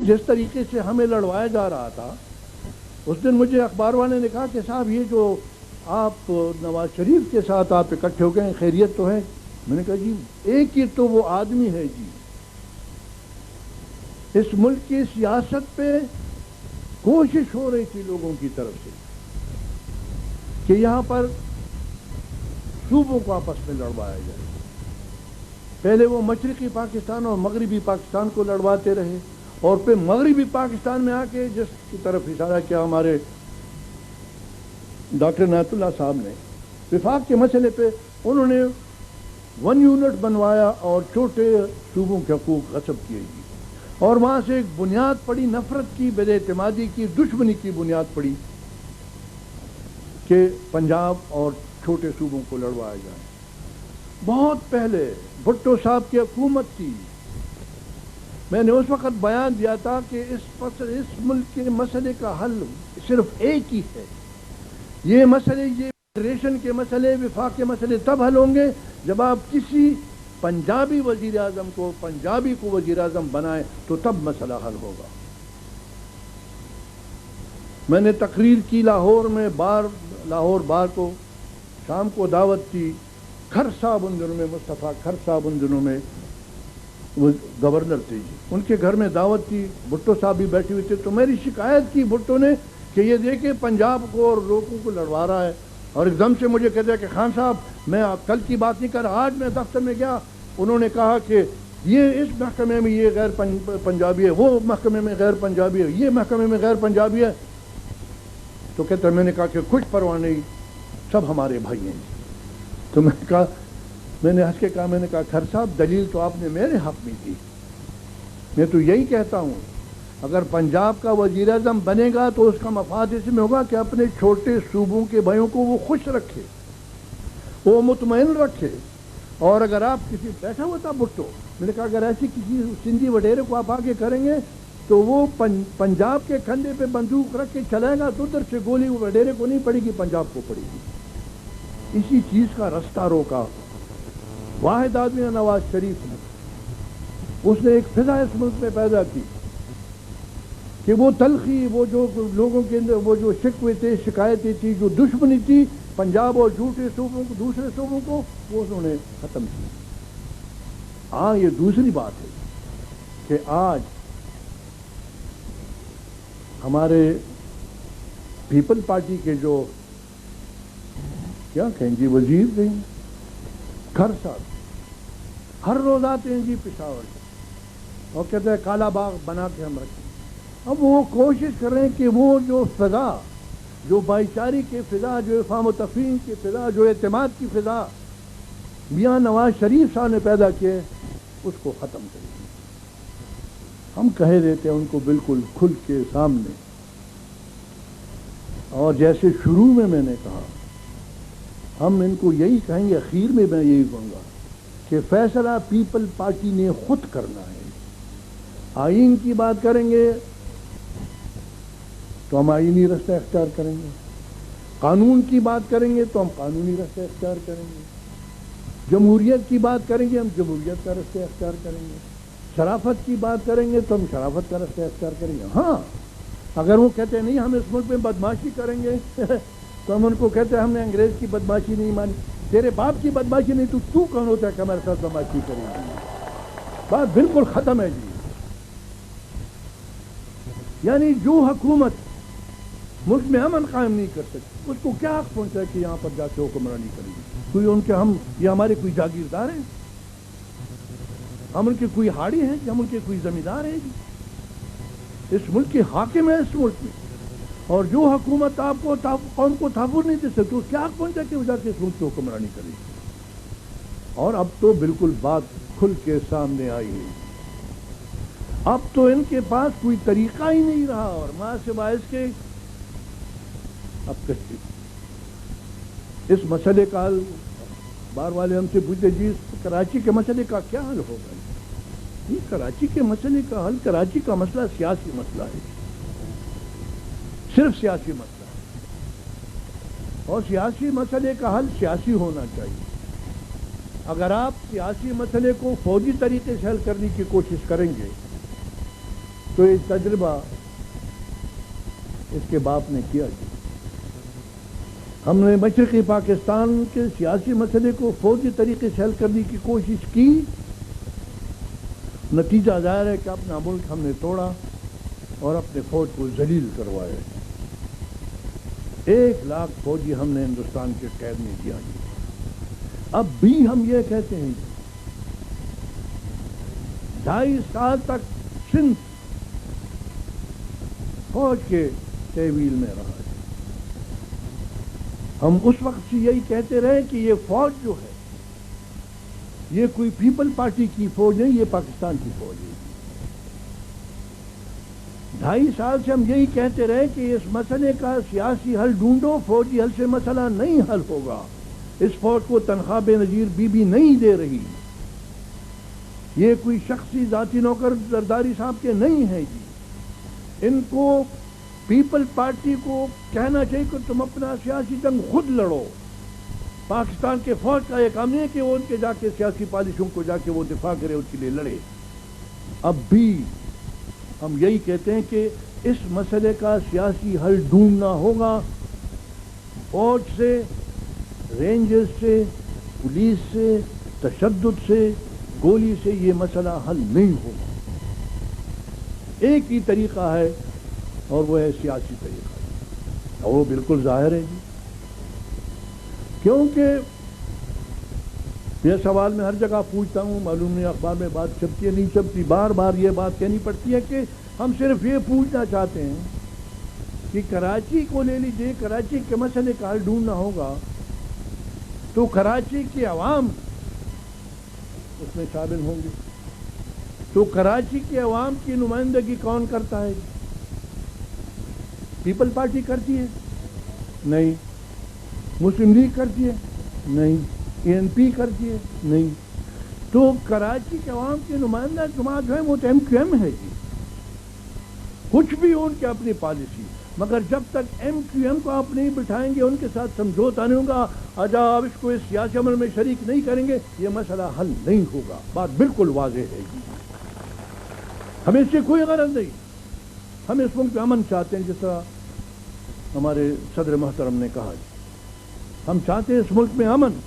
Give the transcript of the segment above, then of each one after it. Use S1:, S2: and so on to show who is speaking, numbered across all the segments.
S1: جس طریقے سے ہمیں لڑوایا جا رہا تھا، اس دن مجھے اخبار والے نے کہا کہ صاحب یہ جو آپ نواز شریف کے ساتھ آپ اکٹھے ہو گئے ہیں، خیریت تو ہے؟ میں نے کہا جی ایک ہی تو وہ آدمی ہے جی، اس ملک کی سیاست پہ کوشش ہو رہی تھی لوگوں کی طرف سے کہ یہاں پر صوبوں کو آپس میں لڑوایا جائے۔ پہلے وہ مشرقی پاکستان اور مغربی پاکستان کو لڑواتے رہے، اور پھر مغربی پاکستان میں آ کے جس کی طرف اشارہ کیا ہمارے ڈاکٹر عنایت اللہ صاحب نے، وفاق کے مسئلے پہ انہوں نے 1 یونٹ بنوایا اور چھوٹے صوبوں کے حقوق غصب کیے گی، اور وہاں سے ایک بنیاد پڑی نفرت کی، بے اعتمادی کی، دشمنی کی بنیاد پڑی کہ پنجاب اور چھوٹے صوبوں کو لڑوایا جائے۔ بہت پہلے بھٹو صاحب کی حکومت تھی، میں نے اس وقت بیان دیا تھا کہ اس ملک کے مسئلے کا حل صرف ایک ہی ہے۔ یہ مسئلے، یہ فیڈریشن کے مسئلے، وفاق کے مسئلے تب حل ہوں گے جب آپ کسی پنجابی وزیر اعظم کو، پنجابی کو وزیر اعظم بنائیں، تو تب مسئلہ حل ہوگا۔ میں نے تقریر کی لاہور میں، لاہور بار کو شام کو دعوت کی، کھر صاحب ان دنوں میں، مصطفیٰ کھر صاحب ان دنوں میں وہ گورنر تھے جی، ان کے گھر میں دعوت تھی، بھٹو صاحب بھی بیٹھے ہوئے تھے، تو میری شکایت کی بھٹو نے کہ یہ دیکھیں پنجاب کو اور لوگوں کو لڑوا رہا ہے، اور ایک دم سے مجھے کہتے ہیں کہ خان صاحب میں کل کی بات نہیں کر رہا، آج میں دفتر میں گیا، انہوں نے کہا کہ یہ اس محکمے میں یہ غیر پنجابی ہے، وہ محکمے میں غیر پنجابی ہے، یہ محکمے میں غیر پنجابی ہے، تو کہتے ہیں میں نے کہا کہ کچھ پرواہ نہیں، سب ہمارے بھائی ہیں۔ تو میں نے ہنس کے کہا، میں نے کہا کھر صاحب دلیل تو آپ نے میرے حق میں دی، میں تو یہی کہتا ہوں اگر پنجاب کا وزیر اعظم بنے گا تو اس کا مفاد اس میں ہوگا کہ اپنے چھوٹے صوبوں کے بھائیوں کو وہ خوش رکھے، وہ مطمئن رکھے، اور اگر آپ کسی بیٹھا ہوا تھا بھٹو، میں نے کہا اگر ایسی کسی سندھی وڈیرے کو آپ آگے کریں گے تو وہ پنجاب کے کندھے پہ بندوق رکھ کے چلائے گا تو ادھر سے گولی وہ وڈیرے کو نہیں پڑے گی، پنجاب کو پڑے گی۔ اسی چیز کا رستہ روکا واحد آدمی نواز شریف نے، اس نے ایک فضا اس ملک میں پیدا کی کہ وہ تلخی، وہ جو لوگوں کے اندر وہ جو شکوے تھے، شکایتیں تھی، جو دشمنی تھی پنجاب اور جھوٹے صوبوں کو، دوسرے صوبوں کو، وہ انہوں نے ختم کی۔ ہاں یہ دوسری بات ہے کہ آج ہمارے پیپل پارٹی کے جو کیا کہیں جی وزیر تھے کھر صاحب، ہر روز آتے ہیں جی پشاور سے اور کہتے ہیں کالا باغ بنا کے ہم رکھیں۔ اب وہ کوشش کر رہے ہیں کہ وہ جو فضا، جو بھائی چارے کی فضا، جو افہام و تفہیم کی فضا، جو اعتماد کی فضا میاں نواز شریف صاحب نے پیدا کیے، اس کو ختم کریں۔ ہم کہہ دیتے ہیں ان کو بالکل کھل کے سامنے، اور جیسے شروع میں نے کہا، ہم ان کو یہی کہیں گے، اخیر میں یہی کہوں گا کہ فیصلہ پیپل پارٹی نے خود کرنا ہے۔ آئین کی بات کریں گے تو ہم آئینی رستہ اختیار کریں گے، قانون کی بات کریں گے تو ہم قانونی رستہ اختیار کریں گے، جمہوریت کی بات کریں گے ہم جمہوریت کا رستہ اختیار کریں گے، شرافت کی بات کریں گے تو ہم شرافت کا رستہ اختیار کریں گے۔ ہاں اگر وہ کہتے ہیں نہیں ہم اس ملک میں بدماشی کریں گے تو ہم ان کو کہتے ہیں ہم نے انگریز کی بدماشی نہیں مانی، تیرے باپ کی بدماشی نہیں، تو کون ہوتا ہے کہ ہمارے ساتھ بدماشی کریں گے؟ بات بالکل ختم ہے جی۔ یعنی جو حکومت ملک میں امن قائم نہیں کر سکتی، اس کو کیا حق پہنچا ہے کہ یہاں پر جا کے حکمرانی کرے گی؟ کوئی ان کے یہ ہمارے کوئی جاگیردار ہیں؟ ہم ان کے کوئی ہاڑی ہیں کہ ہم ان کے کوئی زمیندار ہیں جی؟ اس ملک کے حاکم ہیں اس ملک میں، اور جو حکومت آپ کو قوم کو تحفظ نہیں دے سکتی، کیا حق پہنچا کہ وہ جا کے اس ملک کی حکمرانی کرے گی؟ اور اب تو بالکل بات کھل کے سامنے آئی ہے، اب تو ان کے پاس کوئی طریقہ ہی نہیں رہا، اور ماں سے باعث کے اب اس مسئلے کا حل بار والے ہم سے پوچھتے جی کراچی کے مسئلے کا کیا حل ہوگا؟ یہ کراچی کے مسئلے کا حل، کراچی کا مسئلہ سیاسی مسئلہ ہے، صرف سیاسی مسئلہ ہے، اور سیاسی مسئلے کا حل سیاسی ہونا چاہیے۔ اگر آپ سیاسی مسئلے کو فوجی طریقے سے حل کرنے کی کوشش کریں گے تو یہ تجربہ اس کے باپ نے کیا جی. ہم نے مشرقی پاکستان کے سیاسی مسئلے کو فوجی طریقے سے حل کرنے کی کوشش کی. نتیجہ ظاہر ہے کہ اپنا ملک ہم نے توڑا اور اپنے فوج کو ذلیل کروایا. 1 لاکھ فوجی ہم نے ہندوستان کے قید میں کیا. اب بھی ہم یہ کہتے ہیں 2.5 سال تک سندھ فوج کے تحویل میں رہا. ہم اس وقت سے یہی کہتے رہے کہ یہ فوج جو ہے یہ کوئی پیپل پارٹی کی فوج نہیں، یہ پاکستان کی فوج ہے. 2.5 سال سے ہم یہی کہتے رہے کہ اس مسئلے کا سیاسی حل ڈھونڈو، فوجی حل سے مسئلہ نہیں حل ہوگا. اس فوج کو تنخواہ بے نظیر بی نہیں دے رہی. یہ کوئی شخصی ذاتی نوکر زرداری صاحب کے نہیں ہیں جی. ان کو پیپل پارٹی کو کہنا چاہیے کہ تم اپنا سیاسی جنگ خود لڑو. پاکستان کے فوج کا یہ کام نہیں ہے کہ وہ ان کے جا کے سیاسی پالیسیوں کو جا کے وہ دفاع کرے، اس کے لیے لڑے. اب بھی ہم یہی کہتے ہیں کہ اس مسئلے کا سیاسی حل ڈھونڈنا ہوگا. فوج سے، رینجرز سے، پولیس سے، تشدد سے، گولی سے یہ مسئلہ حل نہیں ہوگا. ایک ہی طریقہ ہے اور وہ ہے سیاسی طریقہ، اور وہ بالکل ظاہر ہے جی. کیونکہ یہ سوال میں ہر جگہ پوچھتا ہوں، معلوم نہیں اخبار میں بات چھپتی ہے نہیں چھپتی، بار بار یہ بات کہنی پڑتی ہے کہ ہم صرف یہ پوچھنا چاہتے ہیں کہ کراچی کو لے لیجیے، کراچی کے مسئلے کا حل ڈھونڈنا ہوگا تو کراچی کے عوام اس میں شامل ہوں گے. تو کراچی کے عوام کی نمائندگی کون کرتا ہے؟ پیپل پارٹی کرتی ہے؟ نہیں. مسلم لیگ کرتی ہے؟ نہیں. ANP کرتی ہے؟ نہیں. تو کراچی کے عوام کی نمائندہ جماعت جو ہے وہ تو MQM ہے جی. کچھ بھی ان کی اپنی پالیسی، مگر جب تک MQM کو آپ نہیں بٹھائیں گے، ان کے ساتھ سمجھوتا نہیں ہوگا، آجا آپ اس کو اس سیاسی عمل میں شریک نہیں کریں گے، یہ مسئلہ حل نہیں ہوگا. بات بالکل واضح ہے جی. ہمیں اس سے کوئی غرض نہیں. ہم اس ملک میں امن چاہتے ہیں، جس طرح ہمارے صدر محترم نے کہا جی. ہم چاہتے ہیں اس ملک میں امن،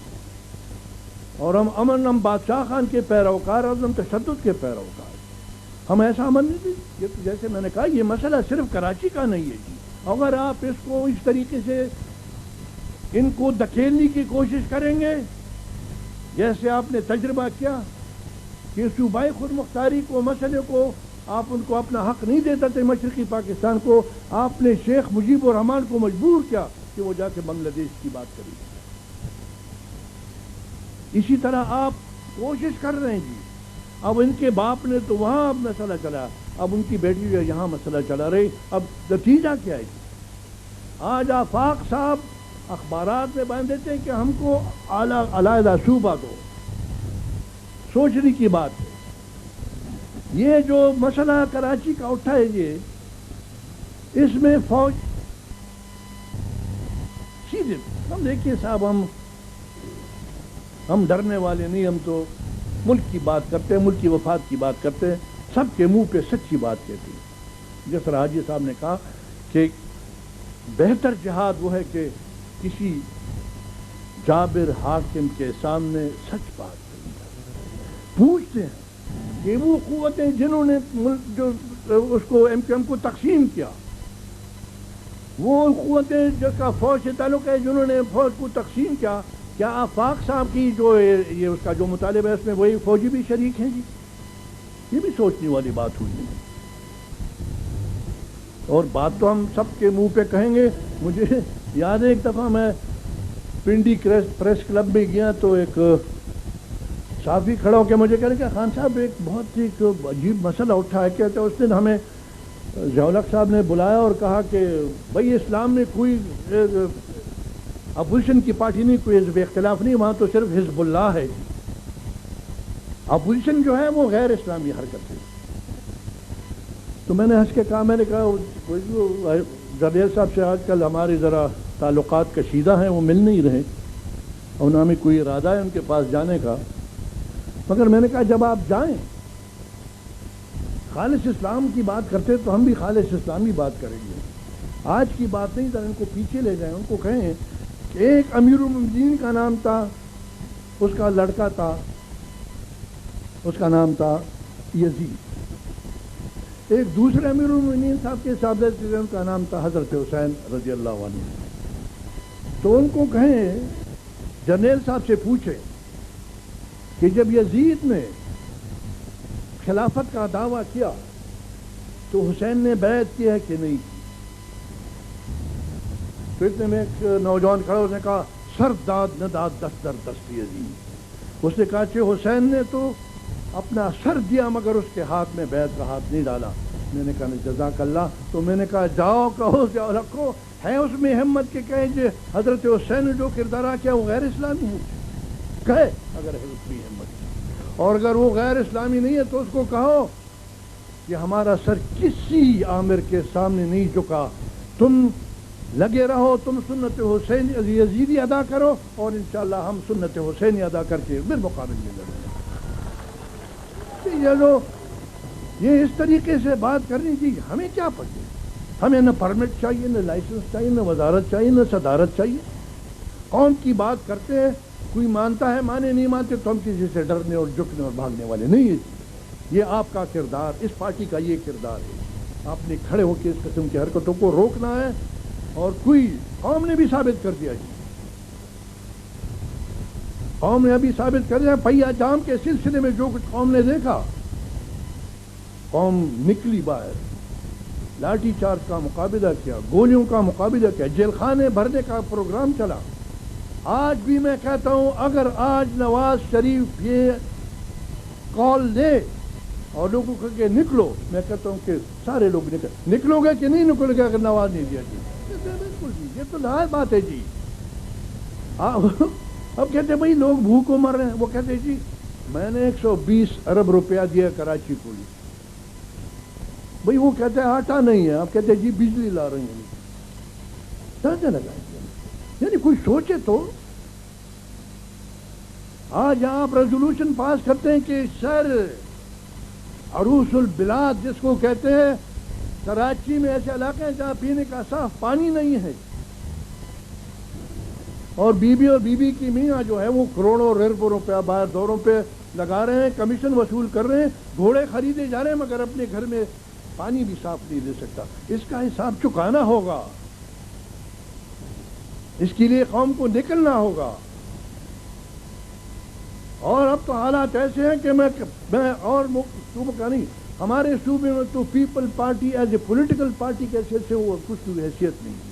S1: اور ہم بادشاہ خان کے پیروکار اور ہم تشدد کے پیروکار. ہم ایسا امن نہیں دی. جیسے میں نے کہا یہ مسئلہ صرف کراچی کا نہیں ہے جی. اگر آپ اس کو اس طریقے سے ان کو دھکیلنے کی کوشش کریں گے جیسے آپ نے تجربہ کیا کہ صوبائی خود مختاری کو، مسئلے کو آپ ان کو اپنا حق نہیں دیتا تھے، مشرقی پاکستان کو آپ نے شیخ مجیب الرحمان کو مجبور کیا کہ وہ جا کے بنگلہ دیش کی بات کریں. اسی طرح آپ کوشش کر رہے ہیں جی. اب ان کے باپ نے تو وہاں مسئلہ چلا، اب ان کی بیٹی جو یہاں مسئلہ چلا رہی. اب نتیجہ کیا ہے؟ آج آفاق صاحب اخبارات میں بیان دیتے ہیں کہ ہم کو علیحدہ صوبہ دو. سوچنے کی بات ہے. یہ جو مسئلہ کراچی کا اٹھا ہے یہ، اس میں فوج سیدھے ہم دیکھیے صاحب، ہم ڈرنے والے نہیں. ہم تو ملک کی بات کرتے ہیں، ملک کی وفات کی بات کرتے ہیں، سب کے منہ پہ سچی بات کہتی ہیں. جس طرح حاجی صاحب نے کہا کہ بہتر جہاد وہ ہے کہ کسی جابر حاکم کے سامنے سچ بات پوچھتے ہیں کہ وہ قوتیں جنہوں نے ملک جو اس کو MQM کو تقسیم کیا، وہ قوتیں جس کا فوج سے تعلق ہے جنہوں نے فوج کو تقسیم کیا، کیا آفاق صاحب کی جو یہ اس کا جو مطالبہ ہے اس میں وہی فوجی بھی شریک ہیں جی؟ یہ بھی سوچنے والی بات ہوئی ہے. اور بات تو ہم سب کے منہ پہ کہیں گے. مجھے یاد ہے ایک دفعہ میں پنڈی پریس کلب میں گیا تو ایک صحافی کھڑا ہو کے مجھے کہہ رہے کہ خان صاحب ایک بہت ہی عجیب مسئلہ اٹھا ہے. کہتے اس دن ہمیں ضیاء صاحب نے بلایا اور کہا کہ بھائی اسلام میں کوئی اپوزیشن کی پارٹی نہیں، کوئی حزب اختلاف نہیں، وہاں تو صرف حزب اللہ ہے. اپوزیشن جو ہے وہ غیر اسلامی حرکت ہے. تو میں نے ہنس کے کہا، میں نے کہا ضیاء صاحب سے آج کل ہمارے ذرا تعلقات کشیدہ ہیں، وہ مل نہیں رہے اور نہ ہمیں کوئی ارادہ ہے ان کے پاس جانے کا. مگر میں نے کہا جب آپ جائیں خالص اسلام کی بات کرتے تو ہم بھی خالص اسلامی بات کریں گے. آج کی بات نہیں، ذرا ان کو پیچھے لے جائیں. ان کو کہیں کہ ایک امیر المومنین کا نام تھا، اس کا لڑکا تھا، اس کا نام تھا یزید. ایک دوسرے امیر المومنین صاحب کے صاحب ان کا نام تھا حضرت حسین رضی اللہ عنہ. تو ان کو کہیں جرنیل صاحب سے پوچھیں کہ جب یزید نے خلافت کا دعویٰ کیا تو حسین نے بیعت کی ہے کہ نہیں کی؟ تو اتنے میں ایک نوجوان کھڑا، اس نے کہا سر داد نہ داد دست در دست یزید. اس نے کہا کہ حسین نے تو اپنا سر دیا مگر اس کے ہاتھ میں بیعت کا ہاتھ نہیں ڈالا. میں نے کہا جزاک اللہ. تو میں نے کہا جاؤ کہو جاؤ رکھو ہے اس میں ہمت کے کہیں جو حضرت حسین نے جو کردار کیا وہ غیر اسلامی ہے، کہے اگر ہے اس میں ہمت. اور اگر وہ غیر اسلامی نہیں ہے تو اس کو کہو کہ ہمارا سر کسی عامر کے سامنے نہیں جھکا، تم لگے رہو، تم سنت حسین یزیدی ادا کرو اور انشاءاللہ ہم سنت حسینی ادا کر کے بالمقابل میں لڑیں گے. یہ اس طریقے سے بات کرنی تھی. ہمیں کیا پڑھے؟ ہمیں نہ پرمٹ چاہیے، نہ لائسنس چاہیے، نہ وزارت چاہیے، نہ صدارت چاہیے. قوم کی بات کرتے ہیں، کوئی مانتا ہے مانے نہیں مانتے تو ہم کسی سے ڈرنے اور جھکنے اور بھاگنے والے نہیں ہیں. یہ آپ کا کردار، اس پارٹی کا یہ کردار ہے. آپ نے کھڑے ہو کے اس قسم کی حرکتوں کو روکنا ہے. اور کوئی قوم نے بھی ثابت کر دیا جی، قوم نے ابھی ثابت کر دیا. پہیا جام کے سلسلے میں جو کچھ قوم نے دیکھا، قوم نکلی باہر، لاٹھی چارج کا مقابلہ کیا، گولیوں کا مقابلہ کیا، جیل خانے بھرنے کا پروگرام چلا. آج بھی میں کہتا ہوں اگر آج نواز شریف یہ کال دے اور لوگوں کو کہ نکلو، میں کہتا ہوں کہ سارے لوگ نکلو گے کہ نہیں نکلو گے اگر نواز نہیں دیا جی؟ بالکل جی، یہ تو ظاہر بات ہے جی. اب کہتے ہیں بھائی لوگ بھوکوں مر رہے ہیں. وہ کہتے ہیں جی میں نے 120 ارب روپیہ دیا کراچی کو. بھائی وہ کہتے ہیں آٹا نہیں ہے، آپ کہتے ہیں جی بجلی لا رہے ہیں. کیا لگا یعنی کوئی سوچے تو. آج آپ ریزولوشن پاس کرتے ہیں کہ شہر عروس البلاد جس کو کہتے ہیں، کراچی میں ایسے علاقے ہیں جہاں پینے کا صاف پانی نہیں ہے، اور بی بی کی میاں جو ہے وہ کروڑوں اربوں روپیہ باہر دوروں پہ لگا رہے ہیں، کمیشن وصول کر رہے ہیں، گھوڑے خریدے جا رہے ہیں، مگر اپنے گھر میں پانی بھی صاف نہیں دے سکتا. اس کا حساب چکانا ہوگا، اس کے لیے قوم کو نکلنا ہوگا. اور اب تو حالات ایسے ہیں کہ میں اور صوبوں کا نہیں، ہمارے صوبے میں تو people party as a political party کی حیثیت سے وہ کچھ حیثیت نہیں ہے.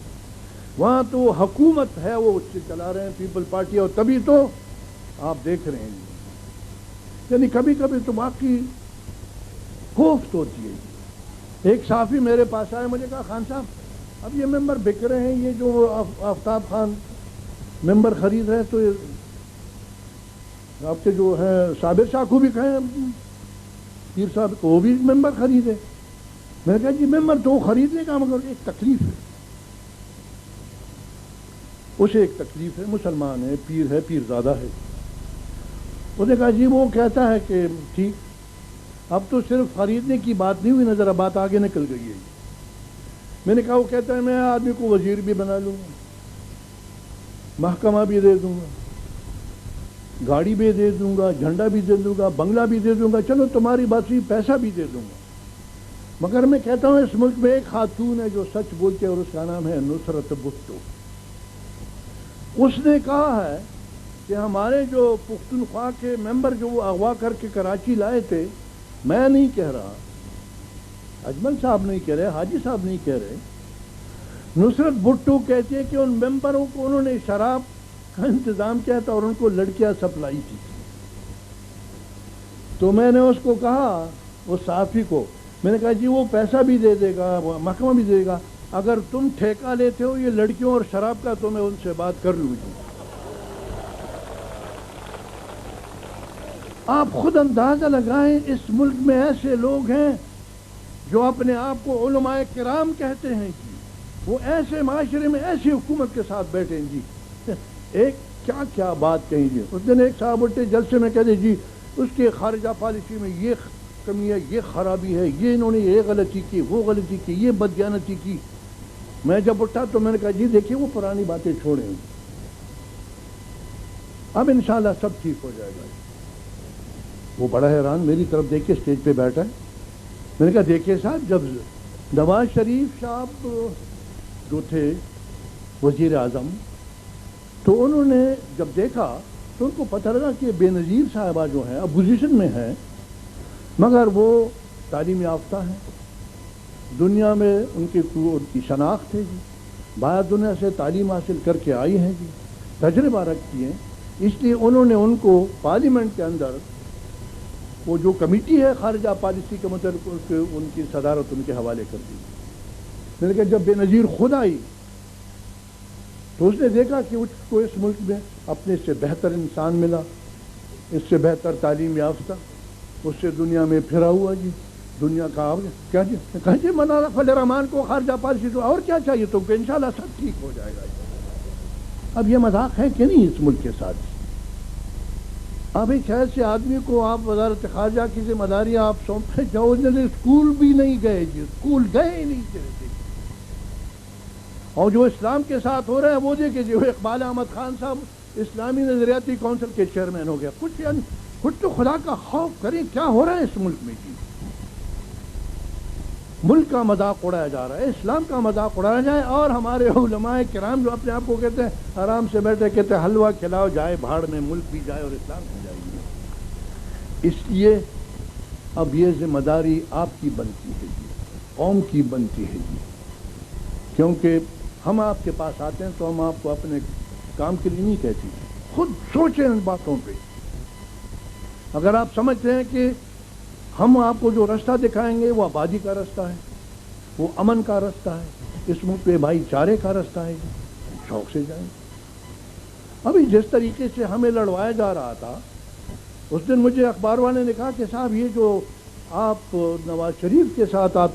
S1: وہاں تو حکومت ہے، وہ اس سے چلا رہے ہیں پیپل پارٹی، اور تبھی تو آپ دیکھ رہے ہیں. یعنی کبھی کبھی تو باقی خوف ہوتی ہے. ایک صحافی میرے پاس آئے، مجھے کہا خان صاحب اب یہ ممبر بک رہے ہیں، یہ جو آفتاب خان ممبر خرید رہے، تو آپ کے جو ہے صابر شاہ کو بھی کہیں پیر صاحب کو وہ بھی ممبر خریدے. میں نے کہا جی ممبر تو خریدنے کا مگر ایک تکلیف ہے، اسے ایک تکلیف ہے، مسلمان ہے، پیر زادہ ہے. اس نے کہا جی وہ کہتا ہے کہ ٹھیک، اب تو صرف خریدنے کی بات نہیں ہوئی، نظر بات آگے نکل گئی ہے. میں نے کہا وہ کہتا ہے میں آدمی کو وزیر بھی بنا لوں گا، محکمہ بھی دے دوں گا، گاڑی بھی دے دوں گا، جھنڈا بھی دے دوں گا، بنگلہ بھی دے دوں گا، چلو تمہاری بات سی، پیسہ بھی دے دوں گا. مگر میں کہتا ہوں اس ملک میں ایک خاتون ہے جو سچ بولتے اور اس کا نام ہے نصرت بھٹو. اس نے کہا ہے کہ ہمارے جو پختونخوا کے ممبر جو وہ اغوا کر کے کراچی لائے تھے، میں نہیں کہہ رہا، اجمل صاحب نہیں کہہ رہے، حاجی صاحب نہیں کہہ رہے، نصرت بھٹو کہتے ہیں کہ ان ممبروں کو انہوں نے شراب کا انتظام کیا تھا اور ان کو لڑکیاں سپلائی کی. تو میں نے اس کو کہا، اس صحافی کو، میں نے کہا جی وہ پیسہ بھی دے دے گا، محکمہ بھی دے گا، اگر تم ٹھیکہ لیتے ہو یہ لڑکیوں اور شراب کا تو میں ان سے بات کر لوں گی. آپ خود اندازہ لگائیں، اس ملک میں ایسے لوگ ہیں جو اپنے آپ کو علماء کرام کہتے ہیں جی، وہ ایسے معاشرے میں ایسی حکومت کے ساتھ بیٹھے ہیں جی. ایک کیا بات کہیں گے. اس دن ایک صاحب اٹھے جلسے میں کہتے جی اس کے خارجہ پالیسی میں یہ کمی ہے، یہ خرابی ہے، یہ انہوں نے یہ غلطی کی، وہ غلطی کی، یہ بددیانتی کی. میں جب اٹھا تو میں نے کہا جی دیکھیے وہ پرانی باتیں چھوڑیں، اب انشاءاللہ سب ٹھیک ہو جائے گا. وہ بڑا حیران میری طرف دیکھ کے اسٹیج پہ بیٹھا ہے. میں نے کہا دیکھیے صاحب، جب نواز شریف صاحب جو تھے وزیر اعظم، تو انہوں نے جب دیکھا تو ان کو پتہ لگا کہ بے نظیر صاحبہ جو ہیں اپوزیشن میں ہیں، مگر وہ تعلیم یافتہ ہیں، دنیا میں ان کی شناخت ہے جی، باہر دنیا سے تعلیم حاصل کر کے آئی ہیں جی، تجربہ رکھتی ہیں. اس لیے انہوں نے ان کو پارلیمنٹ کے اندر وہ جو کمیٹی ہے خارجہ پالیسی کے متعلق ان کی صدارت ان کے حوالے کر دی. میں نے کہا جب بے نظیر خود آئی تو اس نے دیکھا کہ اس کو اس ملک میں اپنے سے بہتر انسان ملا، اس سے بہتر تعلیم یافتہ، اس سے دنیا میں پھرا ہوا جی، دنیا کا کیا جی، کہا جی مولانا فضل الرحمان کو خارجہ پالیسی تو اور کیا چاہیے تم کو، انشاءاللہ سب ٹھیک ہو جائے گا. اب یہ مذاق ہے کہ نہیں اس ملک کے ساتھ؟ اب ایک ایسے آدمی کو آپ وزارت خارجہ کی ذمہ داریاں آپ سونپے جاؤ، اسکول بھی نہیں گئے جی، اسکول گئے ہی نہیں تھے. اور جو اسلام کے ساتھ ہو رہا ہے وہ دیکھیں جی، اقبال احمد خان صاحب اسلامی نظریاتی کونسل کے چیئرمین ہو گیا. کچھ یعنی کچھ تو خدا کا خوف کریں، کیا ہو رہا ہے اس ملک میں جی؟ ملک کا مذاق اڑایا جا رہا ہے، اسلام کا مذاق اڑایا جائے، اور ہمارے علماء کرام جو اپنے آپ کو کہتے ہیں آرام سے بیٹھے کہتے ہیں حلوہ کھلاؤ جائے بھاڑ میں، ملک بھی جائے اور اسلام بھی جائے گی. اس لیے اب یہ ذمہ داری آپ کی بنتی ہے جی، قوم کی بنتی ہے جی، کیونکہ ہم آپ کے پاس آتے ہیں تو ہم آپ کو اپنے کام کے لیے نہیں کہتے، خود سوچیں ان باتوں پہ. اگر آپ سمجھتے ہیں کہ ہم آپ کو جو رستہ دکھائیں گے وہ آبادی کا رستہ ہے، وہ امن کا رستہ ہے، اس ملک پہ بھائی چارے کا رستہ ہے، شوق سے جائیں. ابھی جس طریقے سے ہمیں لڑوایا جا رہا تھا، اس دن مجھے اخبار والے نے کہا کہ صاحب یہ جو آپ نواز شریف کے ساتھ آپ